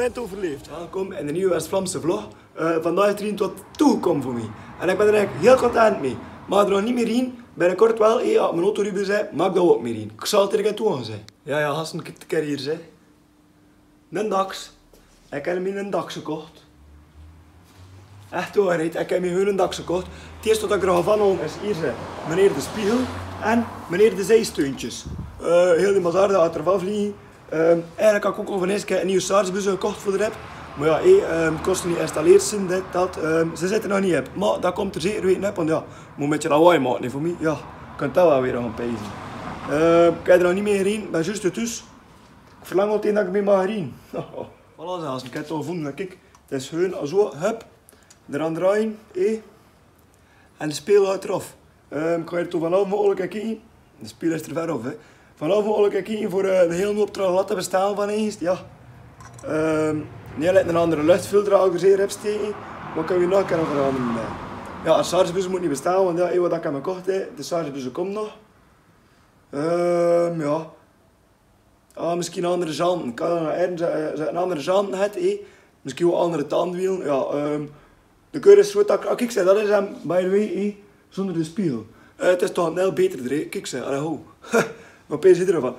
moment overleefd. Welkom in de nieuwe West-Vlaamse vlog. Vandaag is er een tot toegekomen voor mij. En ik ben er eigenlijk heel content mee. Maar er nog niet meer in. Binnenkort wel, als mijn auto ruben zijn, mag ik dat ook meer in. Ik zal het er gaan toe zijn. Ja, gasten, kijk de keer hier, zeg. Een Dax. Ik heb hem in een Dax gekocht. Echt waar, ik heb hem gewoon een Dax gekocht. Het eerste wat ik er al van haal is hier, zeg. Meneer de spiegel en meneer de zijsteuntjes. Heel die bazaar dat gaat ervan vliegen. Eigenlijk had ik ook al van eerst een nieuwe SARS-bus gekocht voor de rep. Maar ja, het kost niet geïnstalleerd zijn, dit, dat. Ze zitten nog niet op. Maar dat komt er zeker weten op, want ja, moet een beetje lawaai maken voor mij. Ja, ik kan dat wel weer gaan pijzen. Ik heb er nog niet mee gereden, ik ben juist thuis. Ik verlang al tegen dat ik mee mag rijden. Voilà zelfs, ik heb het al gevonden. Kijk, het is gewoon zo, hup, eraan draaien, en de speel gaat eraf. Ik ga er toch vanaf mogelijk kijken. De speel is er ver af, hè. Vanaf mogelijk kijken voor de hele hoop tralatte bestaan van eens. Ja. Nee, let een andere luchtfilter al zeer heb steken, maar kan je nog kunnen veranderen. Ja, een SARS-bus moet niet bestaan, want ja, wat ik heb gekocht, de SARS-bus komt nog. Ja. Misschien andere zanten. Ik kan een andere zanten hebben, misschien wel andere tandwielen. Ja, de keur is zo dat kijk, dat is hem, by the way, zonder de spiegel. Het is toch heel beter er, kijk, allee, ho. Maar opeens zit er van,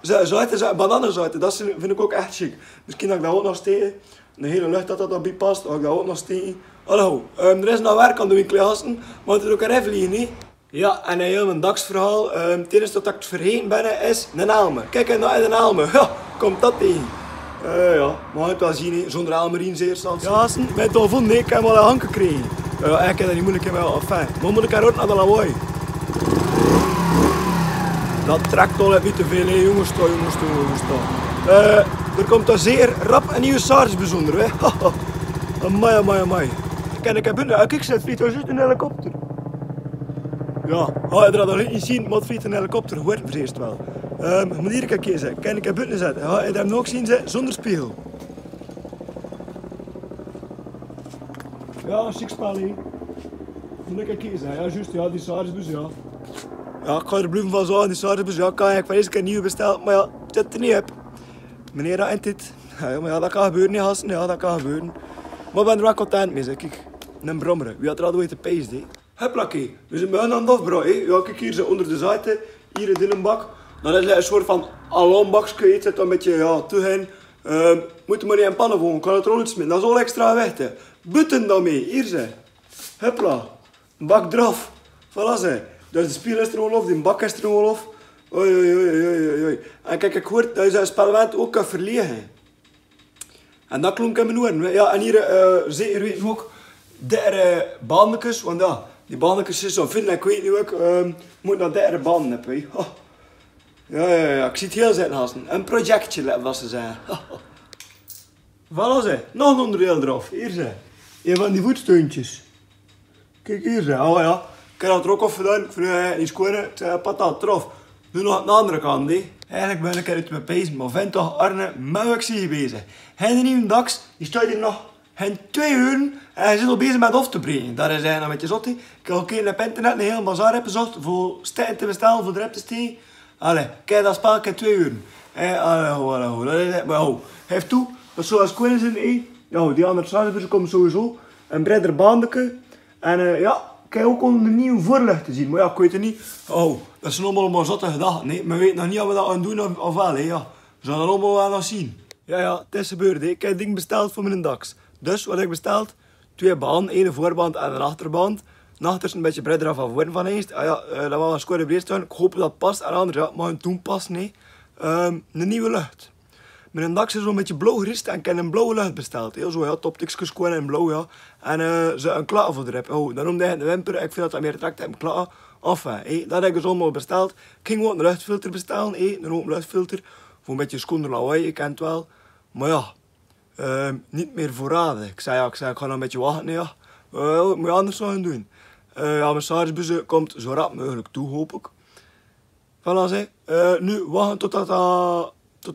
zouten, bananenzouten, dat vind ik ook echt chic. Misschien dat ik dat ook nog steken. De hele lucht dat daarbij past, dat ik dat ook nog steken. Hallo, er is nog werk aan de winkelgasten, maar het is ook een revlie, hè. Ja, en een heel mijn dagsverhaal. Het enige dat ik het vergeten ben, is een helm. Kijk, nou een helm. Ja, komt dat tegen. Ja, maar het wel zien, zonder helm in zeer stand. Ja, gasten, bij het al vonden, ik heb wel een hand gekregen. Ja, ik heb dat niet moeilijk in wel, enfin. Maar moet ik er ook naar de lawaai. Dat trekt al niet te veel, hè. Jongens. Er komt een zeer rap een nieuwe SARS-bus onder, hè. Amai. Ik heb binnen, kijk, het vliegt juist een helikopter. Ja, je dat al niet zien, maar het vliegt een helikopter, hoort het eerst wel. Je moet hier een keer zeggen, ik heb buiten zetten. Ja, je dat ook zien, zonder spiegel. Ja, chic spel, hè. Moet ik een keer zeggen, ja, juist, ja, die SARS-bus, ja. Ja, ik ga er blijven van zo, die SARS-bus, ja, kan ik van eerst een nieuwe bestellen, maar ja, het zit er niet op. Meneer, dat is dit. Ja, maar ja, dat kan gebeuren, niet gasten, ja, dat kan gebeuren. Maar ik ben er wel content mee, zeg ik. Een brommer, wie had er al ooit de pees, hè? Huppakee, we zijn bijna aan het afbrouwen, hè. Ja, kijk hier, onder de zijde, hier in de bak. Dan is het een soort van alarmbakje, het zit een beetje, ja, te heen. Moet maar niet in pannen volgen, kan het er al uitsmeten, dat is al extra weg, hè. Butten dan mee, hier, zeg. Huppla, een bak eraf. Voilà, zeg. Dus de spier is er al af, die bak is er al af. Oei. En kijk, ik hoor dat je zijn spelwend ook kan verlegen. En dat klonk in mijn oren. Ja, en hier zeker weten we ook derde bandjes, want ja, die bandjes zijn zo vinden, ik weet niet ook, moet naar derde banden hebben. Oh. Ja, ik zie het heel zitten, gasten. Een projectje, wat ze zeggen. Voilà, zeg. Nog een onderdeel eraf. Hier, zeg. Een van die voetsteuntjes. Kijk hier, zeg. Oh ja. Ik heb dat er ook af gedaan. Voor die scoren, het patat eraf. Nu nog aan de andere kant, hè. Eigenlijk ben ik eruit mijn pezen, maar vind toch Arne Mouwaksie bezig. Hij de nieuwe Dax, die staat hier nog geen 2 uur en hij zit al bezig met af te breken. Dat is eigenlijk een beetje zot, hè. Ik heb al een keer op internet een hele bazaar heb bezocht voor stijl te bestellen, voor de rep te steken. Allee, kijk dat spel, ik heb 2 uur. Allee, dat is echt, maar ho, geef toe, dat zou als koning zijn, hè. Ja, die andere SARS-bussen komen sowieso. Een breder baandje. En ja, ik heb ook onder de nieuwe voorlichten zien, maar ja, ik weet het niet. Oh, dat zijn allemaal maar zotte gedachten, nee. Maar we weten nog niet of we dat gaan doen of wel, hè, ja. We zullen het allemaal wel nog zien. Ja, het is gebeurd, hè. Ik heb het ding besteld voor mijn Dax. Dus, wat heb ik besteld? 2 banden, 1 voorband en een achterband. De achter is een beetje breder af van voren van eerst. Dat was een score breed staan. Ik hoop dat het past. En anders, ja, mag het toen passen, nee. Een nieuwe lucht. Mijn Dax is zo'n beetje blauw gerist en ik heb een blauwe lucht besteld. Heel zo, ja, toptikjes scoren in blauw, ja. En ze een klaar voor de rep. Oh, dan noemde hij de wimper. Ik vind dat dat meer trekt in klaar. Enfin, dat heb ik dus allemaal besteld. Ik ging ook een luchtfilter bestellen, een open luchtfilter. Voor een beetje schoner lawaai, je kent het wel. Maar ja, niet meer voorraden. Ik zei, ik ga nog een beetje wachten, ja. Wat moet je anders gaan doen? Ja, mijn SARS-bus komt zo rap mogelijk toe, hoop ik. Voilà, zeg. Nu wachten totdat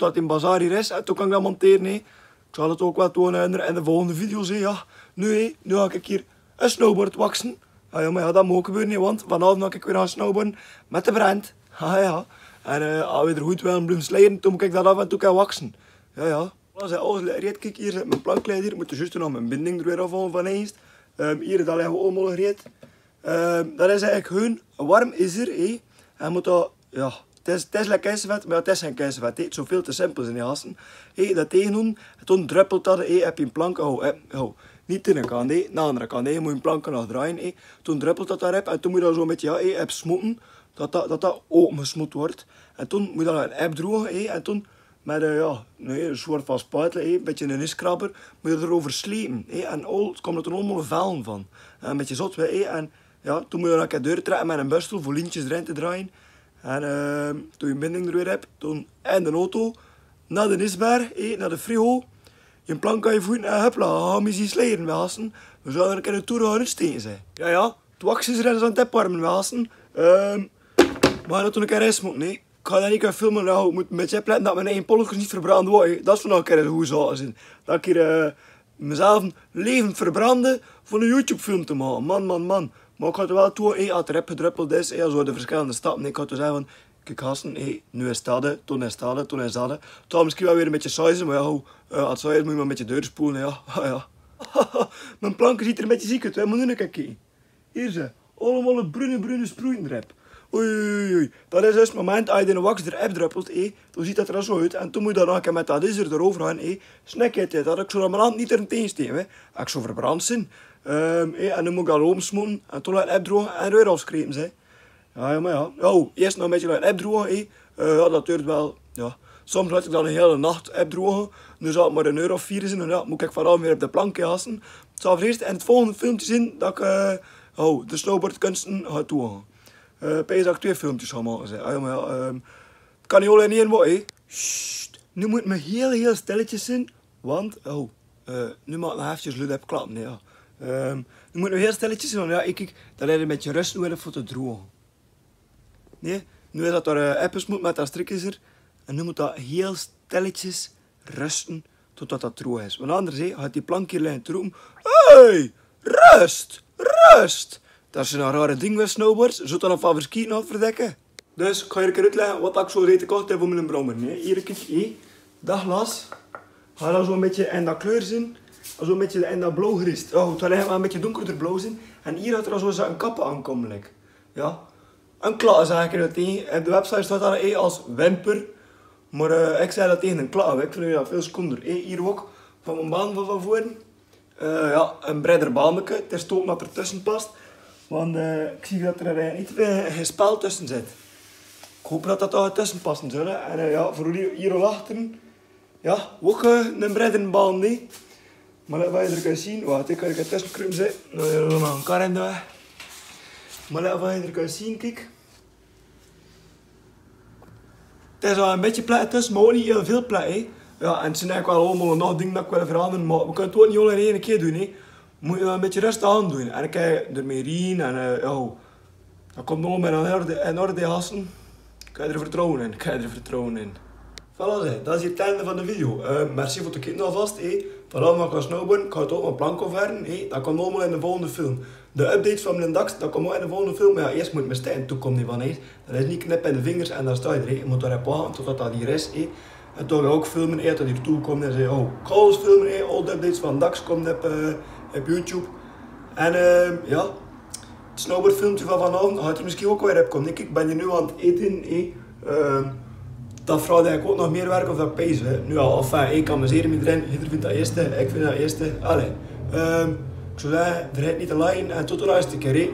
het in bazaar hier is. En toen kan ik dat monteren, hè. Ik zal het ook wel tonen in de volgende video's, hè, ja. Nu ga ik hier een snowboard waxen. Ja, maar ja, dat moet gebeuren, hè, want vanavond ga ik weer gaan snowboarden met de brand. Ja. En als we er goed willen blijven slijden, dan moet ik dat af en toe gaan waxen. Ja. Als hij alles gereed, kijk, hier zit mijn plankleider, hier moet er juist nog mijn binding er weer afhalen van eens. Hier dat liggen we allemaal gereed. Dat is eigenlijk gewoon, warm is er, en moet dat, ja, het is lekker keizevet, maar het is geen keizevet, het is zoveel te simpel in die gasten. Dat tegen doen, toen druppelt dat, heb je een plank, niet in een kant, de andere kant, je moet een plank nog draaien, toen druppelt dat daarop, en toen moet je dat zo'n beetje, heb smoeten, dat open gesmoed wordt. En toen moet je dat een app drogen, en toen met een soort van spuitel, een beetje een iskrabber, moet je erover slepen. En het komt er allemaal vellen van. Een beetje zot, en ja, toen moet je een keer deur trekken met een burstel voor lintjes erin te draaien. En toen je binding er weer hebt, toen in de auto, naar de isberg, naar de frigo, je plank aan je voeten en hupla, gaan we zien sleden met gasten. We zouden er een keer een toer gaan steken zijn. Ja, het wax is er eens aan het opwarmen met gasten. We gaan er toen een keer eens moeten, nee. Ik ga dat niet kunnen filmen, nou, ik moet met je opletten dat mijn eigen polletjes niet verbrand worden. Dat is vandaag een keer een goede zaak zijn. Dat ik hier mezelf levend verbranden voor een YouTube film te maken. Man. Maar ik ga het wel doen, als het erop gedruppeld is, zo de verschillende stappen. Ik ga dus zeggen van, kijk gasten, nu is dat, toen is dat, toen is dat. Het zal misschien wel weer een beetje sizen, maar ja, als het saai is moet je maar een beetje deurspoelen, ja. Mijn planken ziet er een beetje ziek uit, hè, moet je nu kijken. Hier ze, allemaal een bruine sproeien erop. Oei. Dat is dus het moment als je de wax erop druppelt, dan ziet dat er zo uit. En toen moet je dan nog een keer met dat isser erover gaan, Snek je het, dat ik zo aan mijn hand niet er tegen steken, als ik zo verbrand zijn. En dan moet ik dat opsmoeten, en toen laat het opdrogen en weer afskrepen, hè. Ja, maar ja. Eerst nog een beetje laten opdrogen, dat duurt wel, ja. Soms laat ik dan een hele nacht opdrogen. Nu zal het maar een uur of 4 zijn, en ja, moet ik vanavond weer op de plank jassen. Het zal eerst in het volgende filmpje zien dat ik de snowboardkunsten ga toegaan. Pees dat ik 2 filmpjes ga maken. Het kan niet alleen één worden. Nu moet het me heel stilletjes zijn. Want, nu mag ik nog eventjes luid op klappen. Ja. Nu moet het heel stilletjes zijn. Want ja, kijk, dat is een beetje rust nodig voor te drogen. Nee, nu is dat er appjes moet met dat strikjes. En nu moet dat heel stilletjes rusten totdat dat droog is. Want anders gaat die plank hier liggen te roepen. Hey, rust! Dat is een rare ding met snowboards. Zou dat nog van verskieten nog verdekken? Dus ik ga je een keer uitleggen wat ik zo reed gekocht heb voor mijn brommer. Hier kijk, dat glas. Ga dat zo een beetje in dat kleur zijn. Zo'n beetje in dat blauw gerist. Het gaat eigenlijk wel een beetje donkerder blauw zijn. En hier had er zo een kappen aankomen. Ja. Een klat zeg ik er tegen. Op de website staat dat als wimper. Maar ik zei dat tegen een klat. Ik vind dat veel seconder. Hier ook van mijn baan van voren. Een breder baanbeke. Het is toch dat er tussen past. Want ik zie dat er niet geen spel tussen zit. Ik hoop dat dat er tussen passen zullen. En voor hier achter, ja, ook een breder baan niet. Maar dat wil je er kunnen zien. Wacht, ik kan er tussen kruimen zitten. Nou, er is nog een kar in de weg. Maar dat wil je er kunnen zien, kijk. Het is al een beetje plek tussen, maar ook niet heel veel plek. Ja, en het zijn eigenlijk wel allemaal nog dingen dat ik wil veranderen, maar we kunnen het ook niet al in één keer doen. Moet je wel een beetje rustig aan doen. En dan kan je ermee rien en dat komt allemaal in orde gasten. Ik heb er vertrouwen in. Voilà, dat is hier het einde van de video. Merci voor het kijken alvast. Vanavond ga ik gaan snowboarden, ik ga het ook met plank opwerken. Dat komt allemaal in de volgende film. De updates van mijn DAX, dat komt ook in de volgende film. Maar ja, eerst moet mijn stijn toekomen van. Dat is niet knippen in de vingers en dan sta je er. Je moet daarop wachten totdat dat hier is. En toen ga ik ook filmen, dat hier toe komt en zei, ik ga alles filmen, al de updates van DAX komen op YouTube. En het snowboardfilmpje van vanavond gaat er misschien ook weer op komen. Ik ben hier nu aan het eten. Dat vraagt eigenlijk ook nog meer werk of dat pees. Nu ja, enfin, ik kan me zeer met erin. Ieder vindt dat eerste, ik vind dat eerste. Allee. Ik zou zeggen, vergeet niet te liken en tot de laatste keer.